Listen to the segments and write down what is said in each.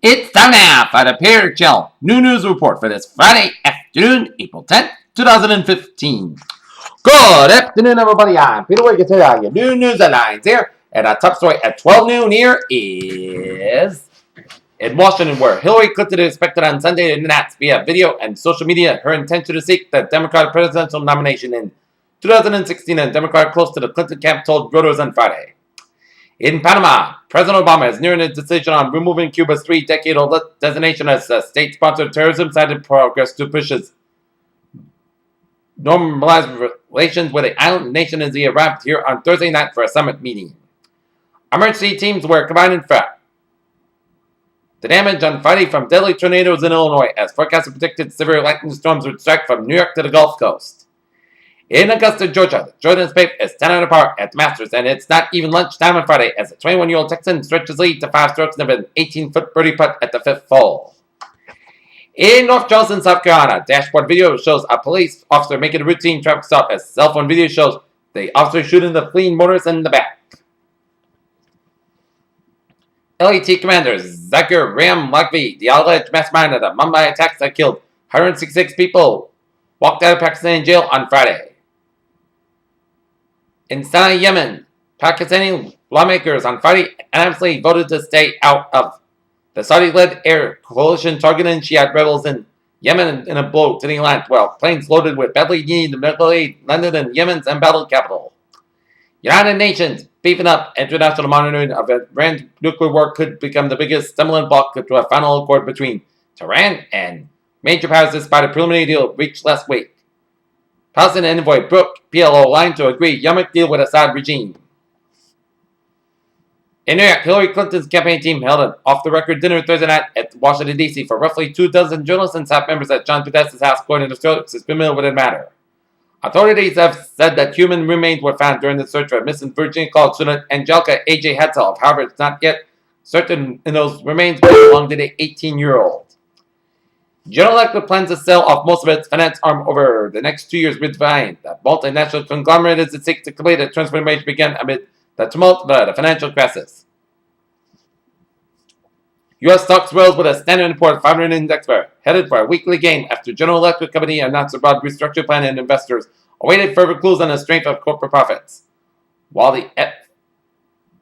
It's time now for the Peter Chill New News Report for this Friday afternoon, April 10th, 2015. Good afternoon, everybody. I'm Peter Wiggins here on your new news headlines here. And our top story at 12 noon here is in Washington, where Hillary Clinton is expected on Sunday to announce via video and social media her intention to seek the Democratic presidential nomination in 2016, and a Democrat close to the Clinton camp told voters on Friday. In Panama, President Obama is nearing a decision on removing Cuba's three-decade-old designation as a state-sponsored terrorism-cited progress to push its normalized relations with the island nation as he arrived here on Thursday night for a summit meeting. Emergency teams were combined in fact. The damage on Friday from deadly tornadoes in Illinois, as forecasters predicted severe lightning storms would strike from New York to the Gulf Coast. In Augusta, Georgia, the Jordan's Pape is 10 under par at the Masters, and it's not even lunchtime on Friday as the 21-year-old Texan stretches lead to 5 strokes and an 18-foot birdie putt at the 5th hole. In North Charleston, South Carolina, dashboard video shows a police officer making a routine traffic stop as cell phone video shows the officer shooting the fleeing motorist in the back. LAT commander Zakir Ram Lakvi, the alleged mastermind of the Mumbai attacks that killed 166 people, walked out of Pakistan jail on Friday. In Sana'a, Yemen, Pakistani lawmakers on Friday unanimously voted to stay out of the Saudi-led air coalition targeting Shiite rebels in Yemen in a blow to the land, while planes loaded with badly needed medical aid landed in Yemen's embattled capital. United Nations beefing up international monitoring of Iran's nuclear work could become the biggest stumbling block to a final accord between Tehran and major powers despite a preliminary deal reached last week. Palestinian envoy Brooke PLO line to agree Yamik deal with Assad regime. In New York, Hillary Clinton's campaign team held an off-the-record dinner Thursday night at Washington, D.C. for roughly 24 journalists and staff members at John Podesta's house, according to sources familiar with the matter. Authorities have said that human remains were found during the search for a missing Virginia College student Angelica A.J. Hatselhoff. However, it's not yet certain if those remains belong to the 18-year-old. General Electric plans to sell off most of its finance arm over the next 2 years, with Defiant. The multinational conglomerate is to seek to complete a transformation began amid the tumult of the financial crisis. U.S. stocks rose with a Standard & Poor's 500 index headed for a weekly gain after General Electric Company announced a broad restructure plan, and investors awaited further clues on the strength of corporate profits. While the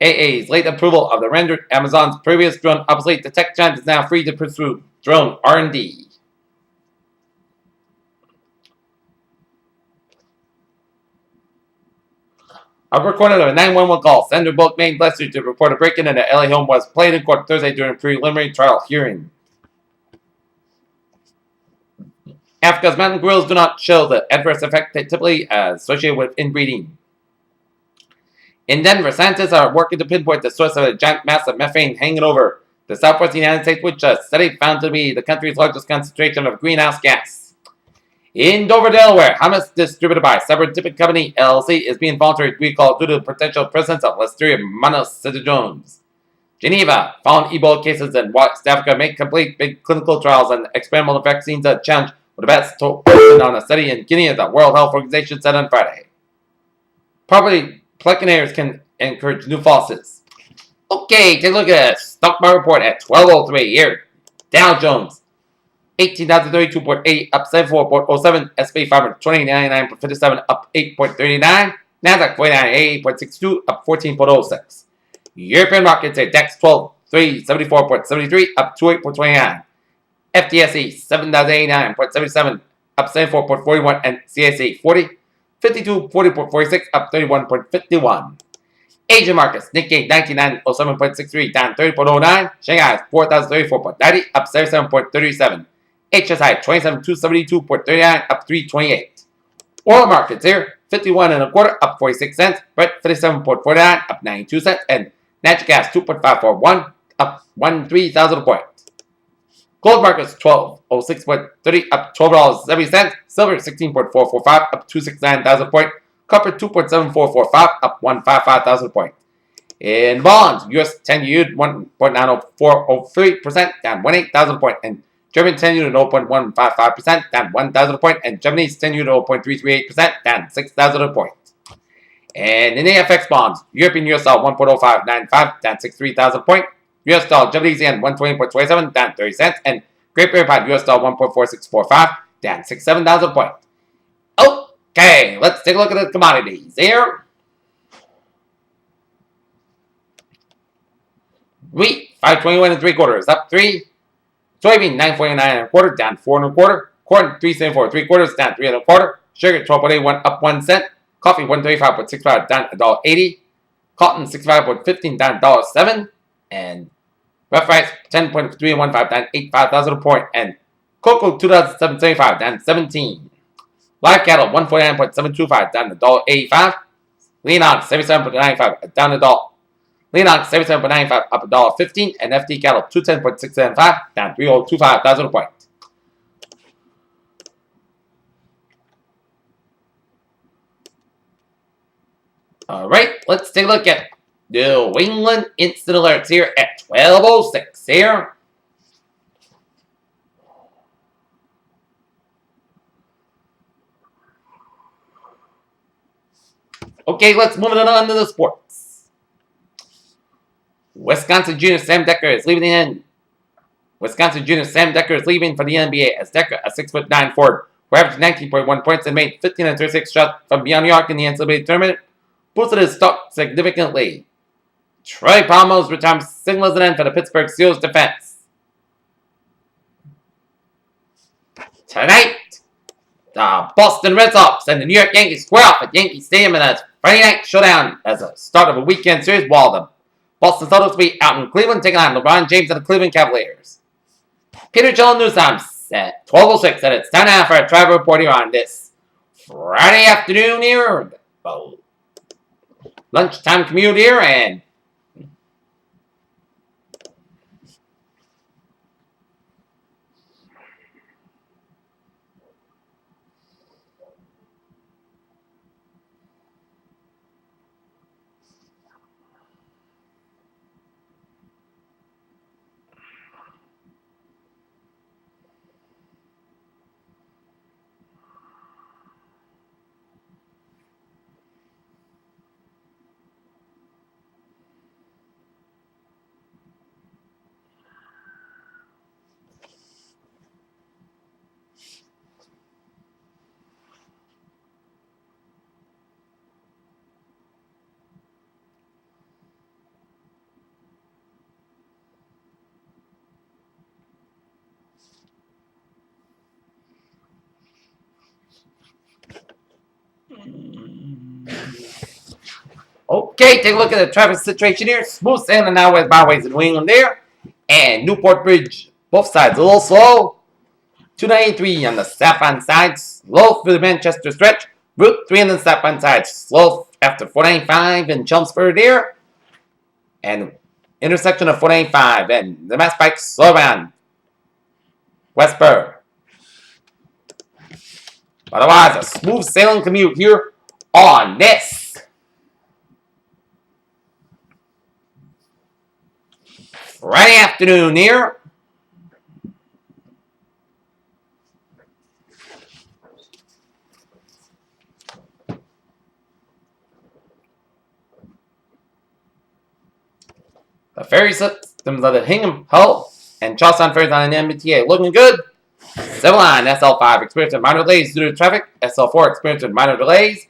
FAA's late approval of the rendered Amazon's previous drone obsolete, the tech giant is now free to pursue drone R&D. A recording of a 911 call Sandra Bullock made last week to report a break-in at an LA home was played in court Thursday during a preliminary trial hearing. Africa's mountain gorillas do not show the adverse effect typically associated with inbreeding. In Denver, scientists are working to pinpoint the source of a giant mass of methane hanging over the southwest United States, which a study found to be the country's largest concentration of greenhouse gas. In Dover, Delaware, hummus distributed by Scientific Company LLC is being voluntarily recalled due to the potential presence of Listeria monocytogenes. Geneva found Ebola cases in West Africa make complete big clinical trials and experimental vaccines that challenge with the best on a study in Guinea, the World Health Organization said on Friday. Property placaners can encourage new falses. Okay, take a look at the stock market report at 12:03 here. Dow Jones 18,032.8 up 74.07, S&P 500 2099.57 up 8.39, Nasdaq 4988.62 up 14.06. European markets are DAX 12,374.73 up 28.29, FTSE 7,089.77 up 74.41, and CAC 40 5240.46 up 31.51. Asian markets, Nikkei 9907.63 down 30.09, Shanghai 4034.90 up 77.37, HSI 27272.39 up 328. Oil markets here, 51 and a quarter up 46 cents, Brent 57.49 up 92 cents, and natural gas 2.541 up 13,000 a point. Gold markets 1206.30 up $12.70, silver 16.445 up 269,000 a point. Copper 2.7445 up 155,000 point. In bonds, US 10 yield 1.90403% down 18,000 point, and German 10 yield 0.155% down 1,000 point, and Japanese 10 yield 0.338% down 6,000 point. And in AFX bonds, European US saw 1.0595 down 63,000 point, US dollar Japanese yen 120.27 down 30 cents, and Great Britain pound US dollar 1.4645 down 67,000 points. Okay, let's take a look at the commodities here. Wheat 521 and 3/4 up 3. Soybean 949 and a quarter down 4 and a quarter. Corn 374 3/4 down 3 and a quarter. Sugar 12.81 up 1 cent. Coffee 135.65 down $1.80. Cotton 65.15 down $1.07. And rough rice 10.315 down 85,000 a point. And cocoa 2,775 down 17. Live cattle 149.725 down $1.85. Lean ox 77.95 down $1. Lean ox 77.95 up $1.15. And FD cattle 210.675 down 3,025,000 a point. Alright, let's take a look at New England instant alerts here at 12:06 here. Okay, let's move it on to the sports. Wisconsin junior Sam Decker is leaving the end. Wisconsin junior Sam Decker is leaving for the NBA as Decker, a 6'9" forward, who averaged 19.1 points and made 15 and 36 shots from beyond New York in the NCAA tournament, boosted his stock significantly. Troy Palmer's retirement signals an end for the Pittsburgh Steelers defense. Tonight, the Boston Red Sox and the New York Yankees square off at Yankee Stadium in a Friday night showdown as a start of a weekend series, while the Boston Celtics will be out in Cleveland taking on LeBron James and the Cleveland Cavaliers. Peter Joel News Time at 12:06, and it's time now for a travel report here on this Friday afternoon here. Lunchtime commute here, and okay, take a look at the traffic situation here. Smooth sailing now with byways in New England there. And Newport Bridge, both sides a little slow. 293 on the southbound side, slow through the Manchester stretch. Route 3 on the southbound side, slow after 495 in Chelmsford there. And intersection of 495 and the Mass Pike slow around Westburg. Otherwise, a smooth sailing commute here on this Friday afternoon here. The ferry systems of the Hingham, Hull, and Charlestown ferries on the MBTA looking good. Civil Line SL5 experiencing minor delays due to traffic. SL4 experiencing minor delays.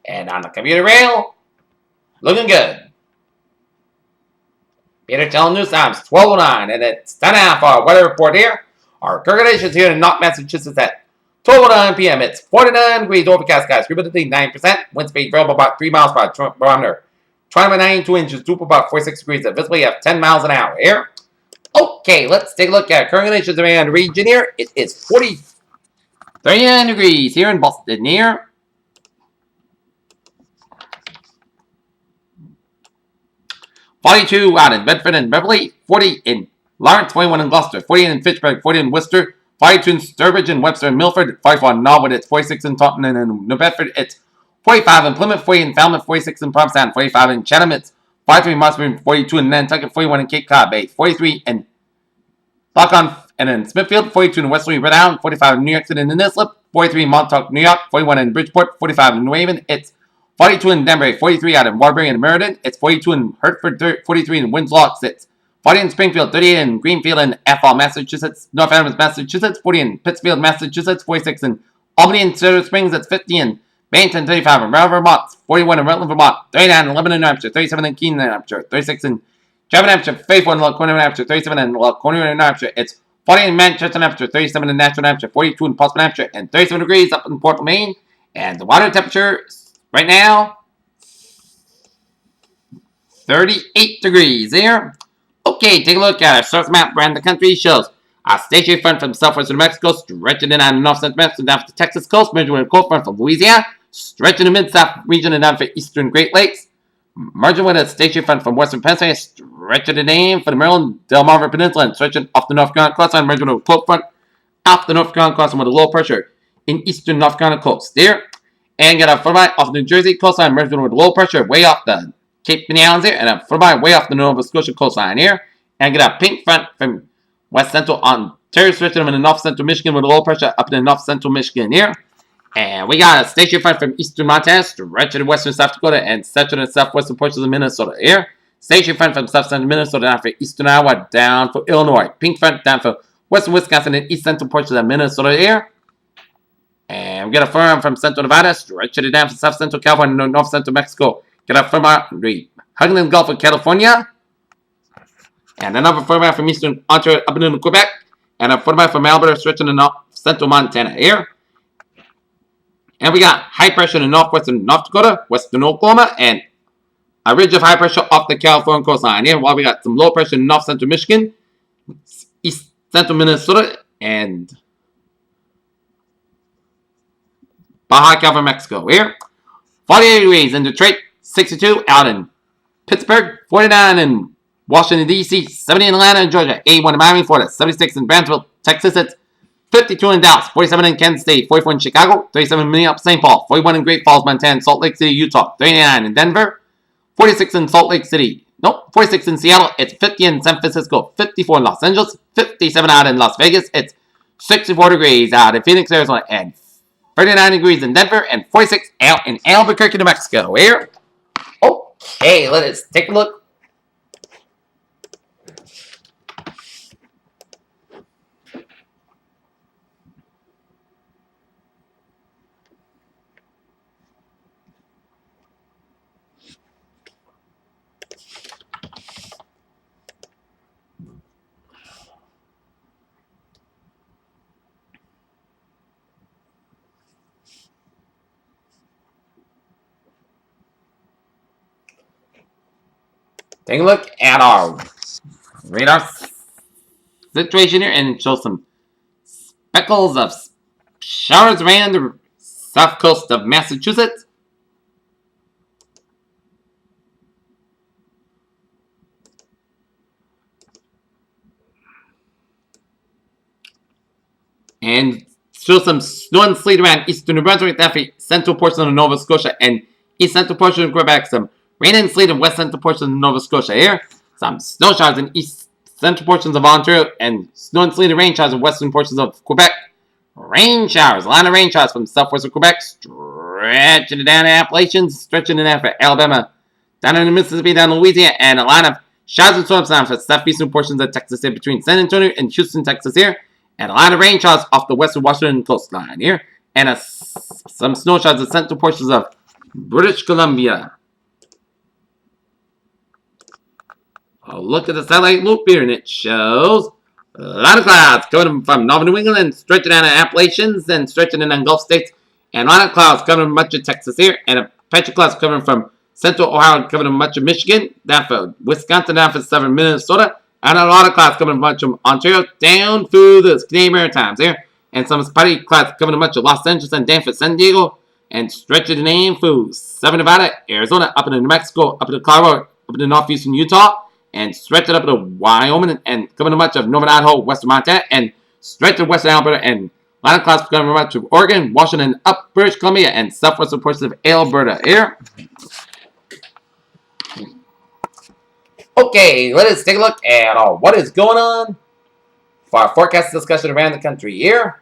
And on the commuter rail, looking good. Peter Tell News Times 12:09, and it's time now for our weather report here. Our current conditions here in North Massachusetts at 12:09 p.m. It's 49 degrees, overcast skies, humidity 9%, wind speed variable about 3 miles per barometer. 92 inches, dew about 46 degrees, and visibly at 10 miles an hour here. Okay, let's take a look at current conditions around the region here. It is 39 degrees here in Boston here. "42 out in Bedford and Beverly, 40 in Lawrence, 21 in Gloucester, 40 in Fitchburg, 40 in Worcester, 42 in Sturbridge and Webster and Milford, 44 in Norwood, it's 46 in Taunton and New Bedford, it's 45 in Plymouth, 40 in Falmouth, 46 in Provincetown, 45 in Chatham, it's 43 in Mossbury, 42 in Nantucket, 41 in Cape Cod Bay, 43 in Lockon and in Smithfield, 42 in Westerly, Rhode Island, 45 in New York City and Islip, 43 in Montauk, New York, 41 in Bridgeport, 45 in New Haven, it's 42 in Denver, 43 out in Waterbury and Meriden, it's 42 in Hertford, 43 in Winslow, it's 40 in Springfield, 38 in Greenfield and Athol, Massachusetts, North Adams, Massachusetts, 40 in Pittsfield, Massachusetts, 46 in Albany and Silver Springs, that's 50 in Bennington, 35 in Rutland, Vermont, 41 in Rutland, Vermont, 39 in Lebanon, New Hampshire, 37 in Keene, New Hampshire, 36 in Chatham, New Hampshire, 34 in Laconia, New Hampshire, 37 in Laconia, New Hampshire. It's 40 in Manchester, New Hampshire, 37 in Nashville, New Hampshire, 42 in Portsmouth, New Hampshire, and 37 degrees up in Portland, Maine. And the water temperature right now, 38 degrees there. Okay, take a look at our source map around the country. Shows a stationary front from southwestern New Mexico, stretching in on the north central Mexico down to the Texas coast, merging with a cold front from Louisiana, stretching the mid-south region and down for eastern Great Lakes, merging with a stationary front from western Pennsylvania, stretching the name for the Maryland Delmarva Peninsula, and stretching off the North Carolina coastline, merging with a cold front off the North Carolina coastline with a low pressure in eastern North Carolina coast there, and get a front off the New Jersey coastline, merging with low pressure way off the Cape Piney Islands here, and a front way off the Nova Scotia coastline here, and get a pink front from west central Ontario, stretching them in the north central Michigan with a low pressure up in the north central Michigan here. And we got a stationary front from eastern Montana, stretching in western South Dakota and central and southwestern portions of Minnesota here. Stationary front from south central Minnesota down for eastern Iowa, down for Illinois. Pink front down for western Wisconsin and east central portions of Minnesota here. And we got a front from central Nevada, stretching it down from south central California and north central Mexico. Get a front out the Hugland Gulf of California. And another front from eastern Ontario up into Quebec. And a front from Alberta, stretching in north central Montana here. And we got high pressure in northwestern North Dakota, western Oklahoma, and a ridge of high pressure off the California coastline here. While we got some low pressure in north central Michigan, east central Minnesota, and Baja California, Mexico here. 48 degrees in Detroit, 62 out in Pittsburgh, 49 in Washington, D.C., 70 in Atlanta, Georgia, 81 in Miami, Florida, 76 in Brownsville, Texas, it's 52 in Dallas, 47 in Kansas City, 44 in Chicago, 37 in Minneapolis, St. Paul, 41 in Great Falls, Montana, Salt Lake City, Utah, 39 in Denver, 46 in Salt Lake City, 46 in Seattle, it's 50 in San Francisco, 54 in Los Angeles, 57 out in Las Vegas, it's 64 degrees out in Phoenix, Arizona, and 39 degrees in Denver, and 46 out in Albuquerque, New Mexico. Here. Okay, let us take a look. Take a look at our radar situation here and show some speckles of showers around the south coast of Massachusetts. And show some snow and sleet around eastern New Brunswick, the central portion of Nova Scotia, and east central portion of Quebec. Some rain and sleet in west central portions of Nova Scotia here. Some snow showers in east central portions of Ontario, and snow and sleet and rain showers in western portions of Quebec. Rain showers, a lot of rain showers from southwestern Quebec, stretching it down to Appalachians, stretching it down for Alabama, down in the Mississippi, down in Louisiana, and a lot of showers and storms down for southeastern portions of Texas here between San Antonio and Houston, Texas here. And a lot of rain showers off the western Washington coastline here. And some snow showers in central portions of British Columbia. Look at the satellite loop here, and it shows a lot of clouds coming from northern New England, stretching down to Appalachians, and stretching in on Gulf states. And a lot of clouds coming from much of Texas here. And a patch of clouds coming from central Ohio, covering much of Michigan, down for Wisconsin, down for southern Minnesota. And a lot of clouds coming much from Ontario down through the Canadian Maritimes here. And some spotty clouds coming to much of Los Angeles and down for San Diego. And stretching the name through southern Nevada, Arizona, up into New Mexico, up into Colorado, up into northeastern Utah. And stretching up into Wyoming and coming to much of northern Idaho, western Montana. And stretching western Alberta. And a lot of clouds coming much of Oregon, Washington, up British Columbia, and southwestern portions of Alberta here. Okay, let us take a look at what is going on for our forecast discussion around the country here.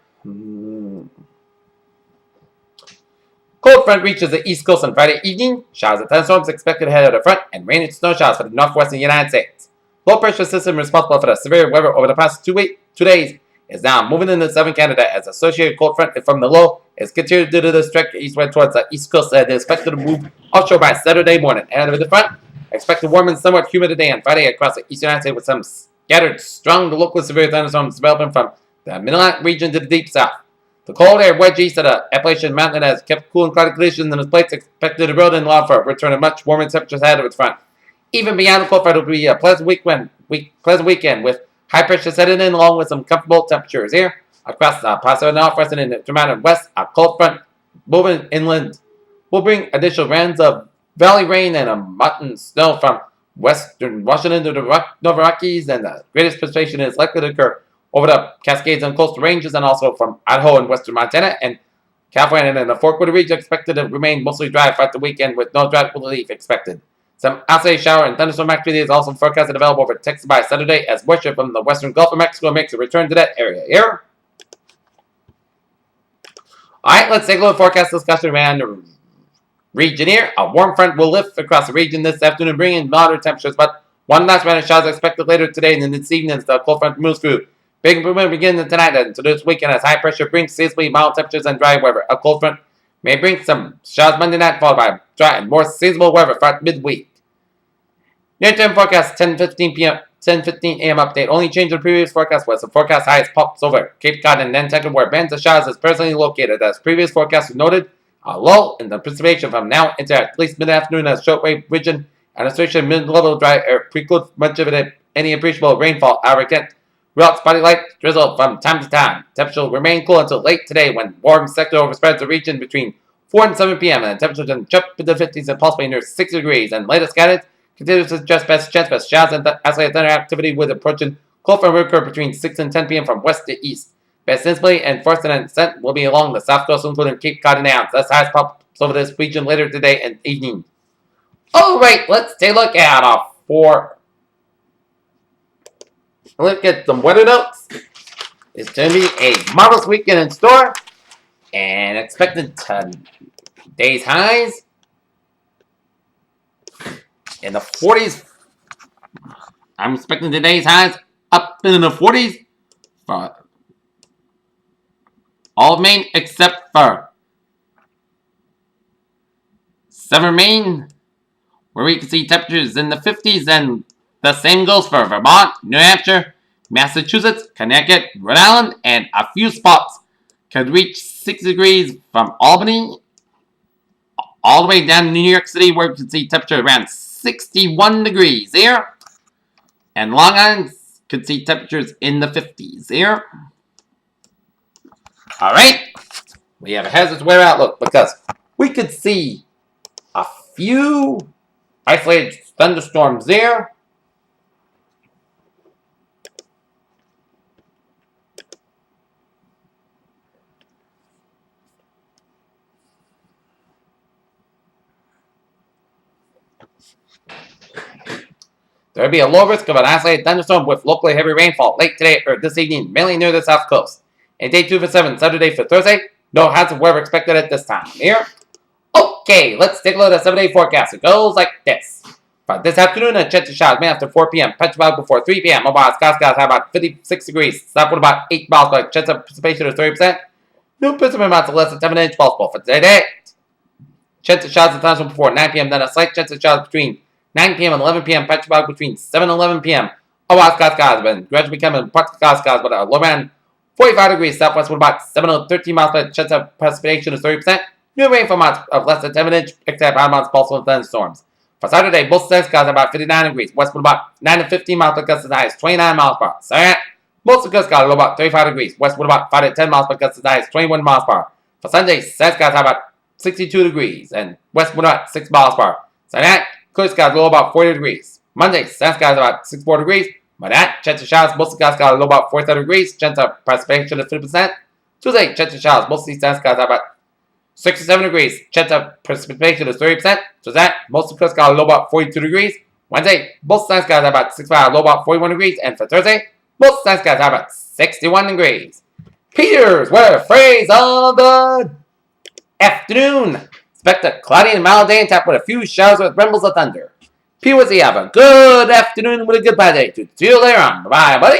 Cold front reaches the east coast on Friday evening. Showers and thunderstorms expected ahead of the front, and rain and snow showers for the northwestern United States. Low pressure system responsible for the severe weather over the past 2 days is now moving into southern Canada as associated cold front from the low is continued due to the trek eastward towards the east coast and is expected to move offshore by Saturday morning. And with the front, expected warm and somewhat humid today and Friday across the eastern United States with some scattered strong to local severe thunderstorms developing from the Mid-Atlantic region to the deep south. The cold air wedge east of the Appalachian Mountain has kept cool and cloudy conditions and its plates expected to build and allow for a return of much warmer temperatures ahead of its front. Even beyond the cold front, it will be a pleasant weekend with high pressure setting in along with some comfortable temperatures here. Across the Pacific Northwest and in the Mountain West, a cold front moving inland will bring additional rounds of valley rain and a mountain snow from western Washington to the Nova Rockies, and the greatest precipitation is likely to occur over the Cascades and coastal ranges and also from Idaho and western Montana and California, and in the Four Quarter region expected to remain mostly dry throughout the weekend with no drought relief expected. Some isolated shower and thunderstorm activity is also forecasted available over Texas by Saturday as moisture from the western Gulf of Mexico makes a return to that area here. Alright, let's take a look at forecast discussion around the region here. A warm front will lift across the region this afternoon, bringing moderate temperatures, but one last round of showers expected later today and this evening as the cold front moves through. Big improvement begins tonight and to this weekend as high pressure brings seasonally mild temperatures and dry weather. A cold front may bring some showers Monday night, followed by dry and more seasonable weather throughout midweek. Near-term forecast 10:15 a.m. update. Only change in the previous forecast was the forecast highs pops over Cape Cod and Nantucket where bands of showers is presently located. As previous forecast noted, a lull in the precipitation from now into at least mid-afternoon as shortwave region and associated mid-level dry air precludes much of it any appreciable rainfall. Again, real spotty light drizzle from time to time. Temperature will remain cool until late today when warm sector overspreads the region between 4 and 7 p.m. and the temperature can jump into the 50s and possibly near 60 degrees. And latest guidance continues to suggest best chance for showers and isolated thunder activity with approaching cold front will occur between 6 and 10 p.m. from west to east. Best instability and force and ascent will be along the south coast, including Cape Cod and Islands. That's highest pops over this region later today and evening. Alright, let's take a look at look at some weather notes. It's going to be a marvelous weekend in store. And expected today's highs in the 40s. I'm expecting today's highs up in the 40s for all of Maine except for southern Maine, where we can see temperatures in the 50s, and the same goes for Vermont, New Hampshire, Massachusetts, Connecticut, Rhode Island, and a few spots could reach 6 degrees from Albany all the way down to New York City, where we can see temperature around 61 degrees here. And Long Island could see temperatures in the 50s here. Alright, we have a hazardous weather outlook because we could see a few isolated thunderstorms there. There will be a low risk of an isolated thunderstorm with locally heavy rainfall late today or this evening, mainly near the south coast. And day 2 for 7, Saturday for Thursday, no hazard weather expected at this time. Here. Okay, let's take a look at the 7-day forecast. It goes like this. For this afternoon, a chance of showers may after 4 p.m. Petrified before 3 p.m. Mobile skies have about 56 degrees. Stop with about 8 miles per chance of precipitation of 30%. No precipitation amounts of less than 7 inches possible for today. Chance of showers at times before 9 p.m. Then a slight chance of showers between 9 p.m. and 11 p.m. Petrified between 7 and 11 p.m. Mobile skies have been gradually becoming partly skies but a low around 45 degrees southwest with about 7 or 13 miles per chance of precipitation of 30%. New rainfall amounts of less than 7 inches, except amounts possible in thunderstorms. For Saturday, both skies have about 59 degrees. West with about 9 to 15 miles per gust as high as 29 miles per hour. Saturday, most of the skies low about 35 degrees. West with about 5 to 10 miles per gust as high as 21 miles per hour. For Sunday, skies have about 62 degrees. And west with about 6 miles per hour. Saturday, clear skies low about 40 degrees. Monday, skies about 64 degrees. By that, chance of showers, most of the skies low about 47 degrees. Chance of precipitation of 50%. Tuesday, chance of showers, most of these skies about 67 degrees. Chance of precipitation is 30%. So that most of the skies low about 42 degrees. Wednesday, most skies about 65, low about 41 degrees. And for Thursday, most skies about 61 degrees. Peter's weather phrase of the afternoon. Expect a cloudy and mild day and top with a few showers with rumbles of thunder. PYC, have a good afternoon with a good bad day. See you later on. Bye, buddy.